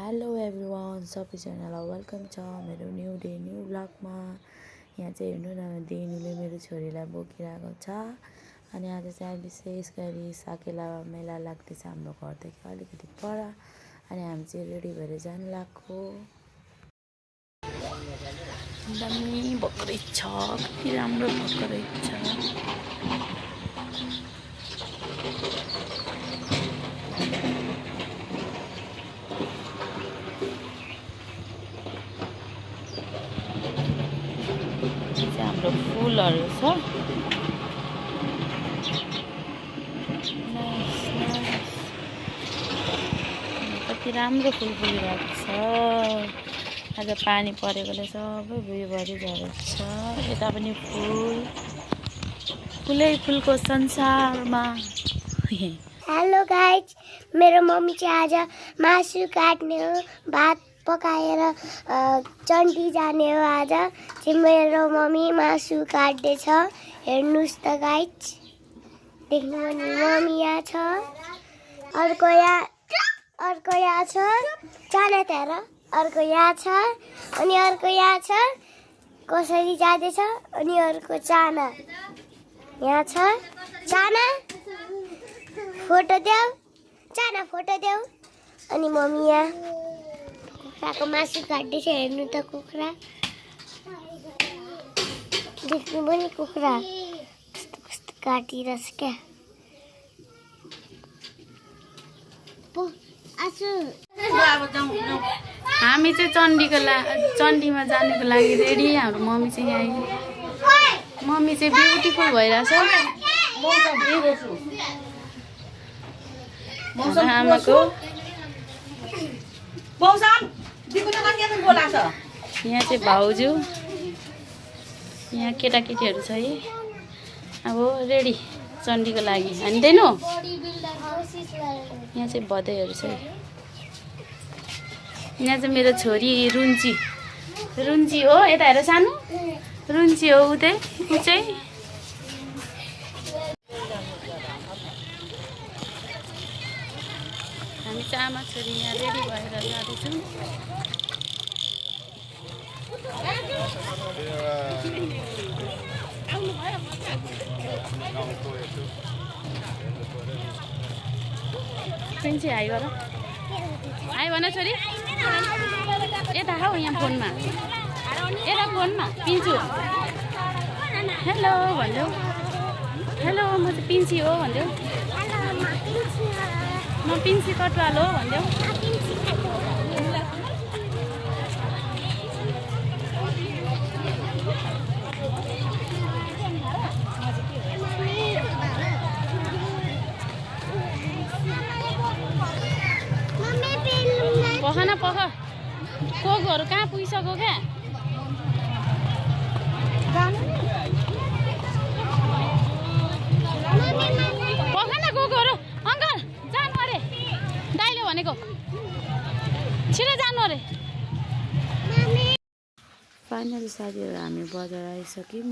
Hello everyone, सबैजनालाई welcome छ मेरो न्यू डे न्यू ब्लगमा। यहाँ चाहिँ हेर्नु न, डेनुले मेरो छोरीलाई बोकिरहेको छ। अनि आज चाहिँ विशेष गरी साकेला मेला लाग्दैछ हाम्रो घरदेखि अलिकति पर। अनि हामी चाहिँ रेडी भएर जानु लाग्यो। एकदमै भएको रहेछ, कति राम्रो भएको रहेछ। हाम्रो फुलहरू छ, कति राम्रो फुल फुलिरहेको छ। आज पानी परेकोले सबै भुइँभरि झरेको छ। यता पनि फुल, फुलै फुलको संसारमा। हेलो गाइज, मेरो मम्मी चाहिँ आज मासु काट्ने हो, भात पकाएर चण्डी जाने हो। आज चाहिँ मेरो मम्मी मासु काट्दैछ। हेर्नुहोस् त गाइज, देख्नु भने मम्मी यहाँ छ, अर्को यहाँ छ, चाना हेर, अर्को यहाँ छ, अनि अर्को यहाँ छ कसरी जाँदैछ, अनि अर्को चाना यहाँ छ। चाना फोटो देऊ, चाना फोटो देऊ। अनि मम्मी यहाँ कुखुराको मासु काट्दैछ। हेर्नु त कुखुरा, देख्नु पनि कुखुरा कस्तो कस्तो काटिरहेछ क्या। हामी चाहिँ चण्डीमा जानुको लागि रेडी। हाम्रो मम्मी चाहिँ यहाँ, मम्मी चाहिँ ब्युटिफुल भइरहेछ। आमाको यहाँ चाहिँ भाउजू, यहाँ केटाकेटीहरू छ है। अब रेडी चण्डीको लागि हान्दैनौ। यहाँ चाहिँ बधाईहरू छ। यहाँ चाहिँ मेरो छोरी रुन्ची हो, यता हेर सानो रुन्ची हो। ऊ चाहिँ हामी चाहिँ आमा छोरी यहाँ रेडी भएर जाँदैछौँ। प्रिन्सी हाई भन छोरी, यता हौ यहाँ फोनमा, यता फोनमा पिन्छु। हेलो भन्देऊ, हेलो म चाहिँ पिन्सी हो भन्देऊ, म पिन्सी कटवाल हो भन्देऊ। पख न पख, कोकहरू कहाँ पुगिसक्यो क्या। पख न कोकहरू, अङ्कल जानु अरे, दाइले भनेको छिटो जानु अरे। फाइनली साथीहरू हामी बजार आइसक्यौँ।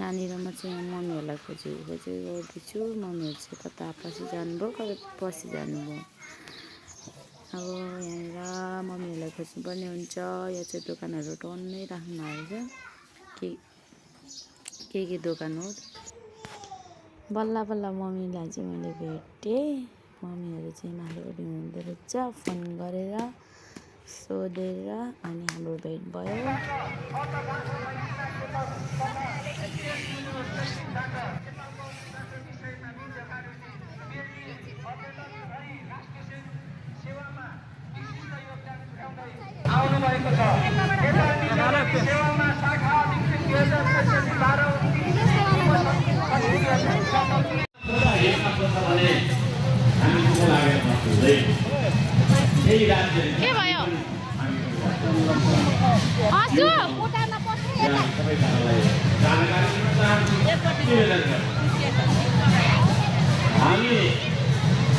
नानी र म चाहिँ मम्मीहरूलाई खोजी गर्दैछु। मम्मीहरू चाहिँ कता पछि जानुभयो, कता पछि जानुभयो। अब यहाँनिर मम्मीहरूलाई खोज्नुपर्ने हुन्छ। यहाँ चाहिँ दोकानहरू टन्नै राख्नु भएको छ, के दोकान हो। बल्ल बल्ल मम्मीलाई चाहिँ मैले भेटेँ। मम्मीहरू चाहिँ माथिपट्टि हुँदो रहेछ, फोन गरेर सोधेर अनि हाम्रो भेट भयो। के भयो आसु हामी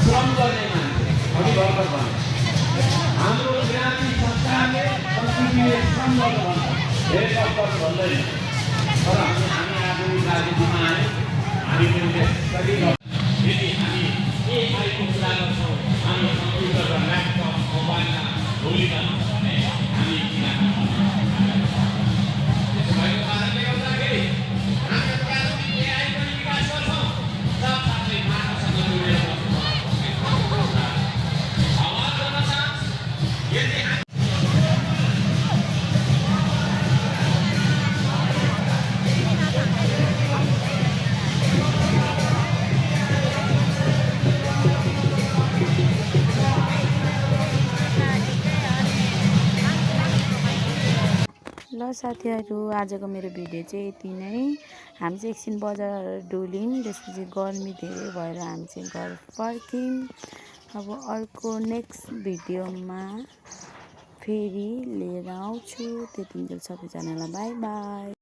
श्रम गर्ने हाम्रो जाति संस्कारले संस्कृतिले श्रम गर्नु धेरै कष्ट भन्दैन। तर हामी आफ्नो राजनीतिमा आए, हामी यदि हामी एक आइको कुरा गर्छौँ, हामी संस्कृत साथीहरू, आजको मेरो भिडियो चाहिँ यति नै। हामी चाहिँ एकछिन बजार डुल्यौँ, त्यसपछि गर्मी धेरै भएर हामी चाहिँ घर फर्क्यौँ। अब अर्को नेक्स्ट भिडियोमा फेरि लिएर आउँछु। त्यतिन्जेल सबैजनालाई बाई बाई।